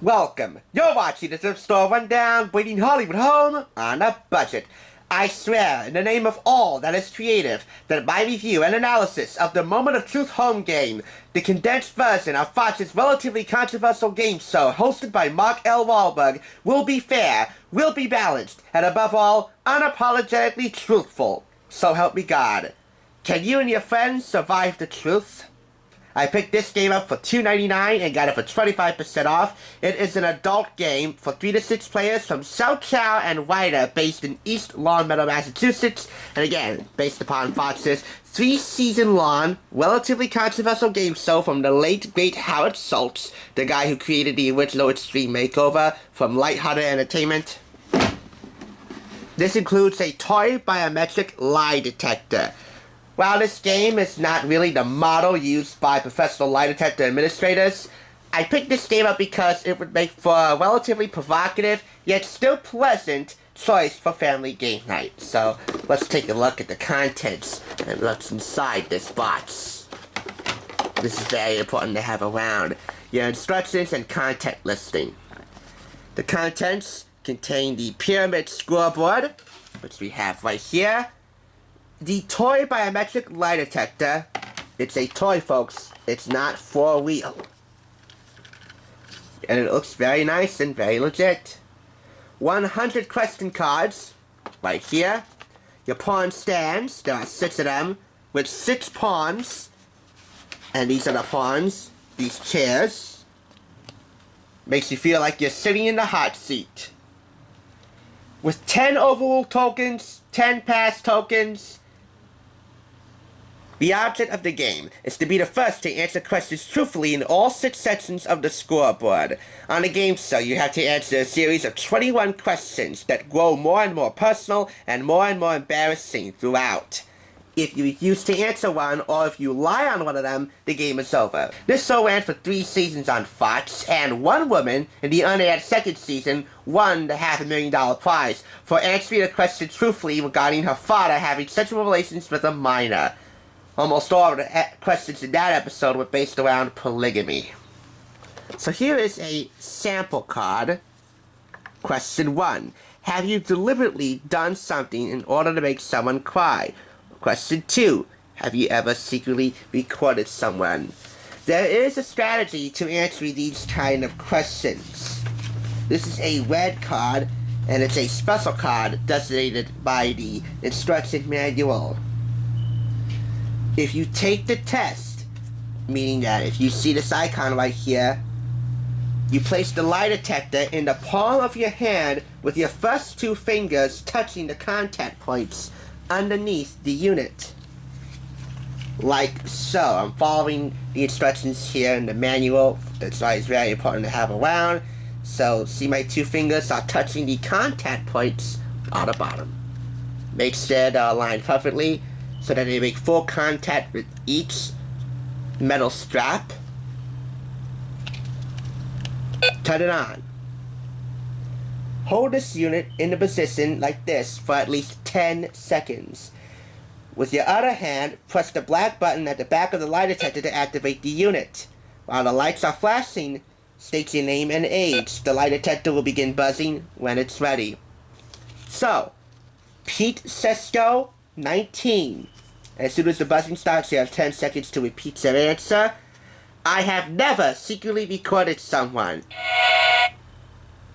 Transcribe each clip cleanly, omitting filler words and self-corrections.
Welcome. You're watching the Thrift Store Rundown, bringing Hollywood home on a budget. I swear, in the name of all that is creative, that my review and analysis of the Moment of Truth home game, the condensed version of Fox's relatively controversial game show hosted by Mark L. Wahlberg, will be fair, will be balanced, and above all, unapologetically truthful. So help me God. Can you and your friends survive the truth? I picked this game up for $2.99 and got it for 25% off. It is an adult game for 3 to 6 players from South Chow and Ryder, based in East Longmeadow, Massachusetts. And again, based upon Fox's 3-season-long, relatively controversial game show from the late great Howard Schultz, the guy who created the original Extreme Makeover from Lighthearted Entertainment. This includes a toy biometric lie detector. While this game is not really the model used by professional lie detector administrators, I picked this game up because it would make for a relatively provocative, yet still pleasant, choice for family game night. So, let's take a look at the contents and what's inside this box. This is very important to have around. Your instructions and content listing. The contents contain the pyramid scoreboard, which we have right here. The toy biometric lie detector. It's a toy, folks. It's not for real. And it looks very nice and very legit. 100 question cards, right here. Your pawn stands, there are 6 of them, with 6 pawns. And these are the pawns. These chairs. Makes you feel like you're sitting in the hot seat. With 10 overrule tokens, 10 pass tokens. The object of the game is to be the first to answer questions truthfully in all 6 sections of the scoreboard. On the game show, you have to answer a series of 21 questions that grow more and more personal and more embarrassing throughout. If you refuse to answer one, or if you lie on one of them, the game is over. This show ran for 3 seasons on Fox, and one woman in the unaired 2nd season won the $500,000 prize for answering a question truthfully regarding her father having sexual relations with a minor. Almost all of the questions in that episode were based around polygamy. So here is a sample card. Question 1. Have you deliberately done something in order to make someone cry? Question 2. Have you ever secretly recorded someone? There is a strategy to answering these kind of questions. This is a red card, and it's a special card designated by the instruction manual. If you take the test, meaning that if you see this icon right here, you place the lie detector in the palm of your hand with your first 2 fingers touching the contact points underneath the unit. Like so. I'm following the instructions here in the manual. That's why it's very important to have around. So, see my 2 fingers are touching the contact points on the bottom. Make sure they're aligned perfectly, so that they make full contact with each metal strap. Turn it on. Hold this unit in the position like this for at least 10 seconds. With your other hand, press the black button at the back of the lie detector to activate the unit. While the lights are flashing, state your name and age. The lie detector will begin buzzing when it's ready. So, Pete Sesko, 19. As soon as the buzzing starts, you have 10 seconds to repeat your answer. I have never secretly recorded someone.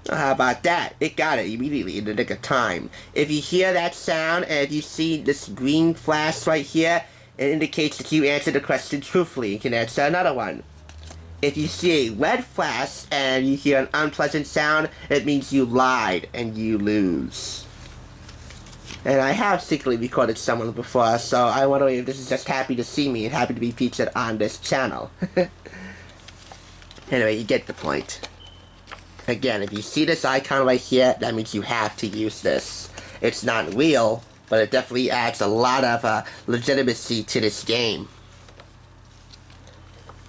How about that? It got it immediately in the nick of time. If you hear that sound and if you see this green flash right here, it indicates that you answered the question truthfully. You can answer another one. If you see a red flash and you hear an unpleasant sound, it means you lied and you lose. And I have secretly recorded someone before, so I wonder if this is just happy to see me and happy to be featured on this channel. Anyway, you get the point. Again, if you see this icon right here, that means you have to use this. It's not real, but it definitely adds a lot of legitimacy to this game.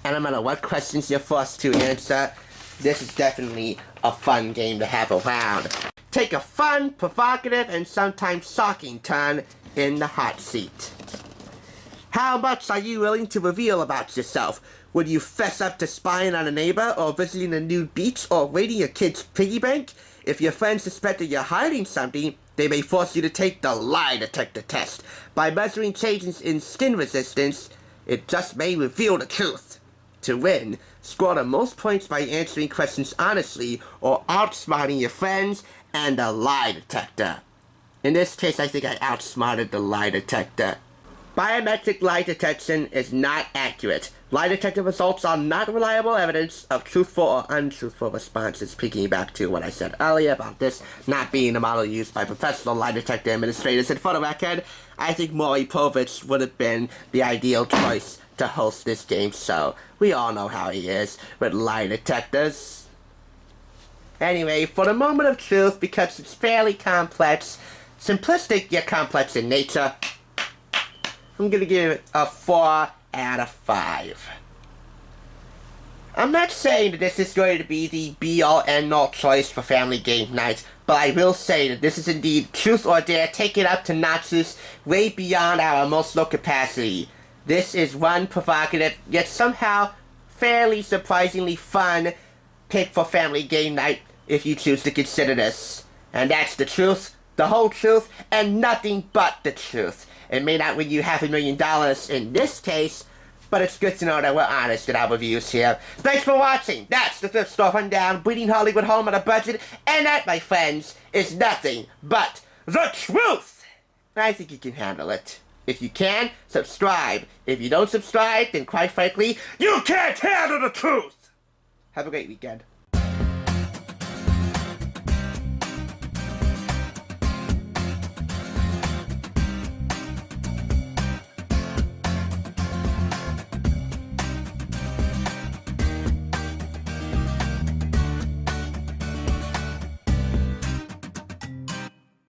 And no matter what questions you're forced to answer, this is definitely a fun game to have around. Take a fun, provocative, and sometimes shocking turn in the hot seat. How much are you willing to reveal about yourself? Would you fess up to spying on a neighbor, or visiting a new beach, or raiding your kid's piggy bank? If your friends suspect that you're hiding something, they may force you to take the lie detector test. By measuring changes in skin resistance, it just may reveal the truth. To win, score the most points by answering questions honestly or outsmarting your friends and the lie detector. In this case, I think I outsmarted the lie detector. Biometric lie detection is not accurate. Lie detector results are not reliable evidence of truthful or untruthful responses. Piggyback to what I said earlier about this not being a model used by professional lie detector administrators. And for the record, I think Maury Povich would have been the ideal choice to host this game show. We all know how he is with lie detectors. Anyway, for the moment of truth, because it's fairly complex, simplistic yet complex in nature, I'm gonna give it a 4 out of 5. I'm not saying that this is going to be the be-all end-all choice for family game night, but I will say that this is indeed truth or dare taken up to notches way beyond our emotional capacity. This is one provocative, yet somehow fairly surprisingly fun pick for family game night if you choose to consider this. And that's the truth, the whole truth, and nothing but the truth. It may not win you $500,000 in this case, but it's good to know that we're honest in our reviews here. Thanks for watching. That's the Thrift Store Rundown, bringing Hollywood home on a budget, and that, my friends, is nothing but the truth. I think you can handle it. If you can, subscribe. If you don't subscribe, then quite frankly, you can't handle the truth. Have a great weekend.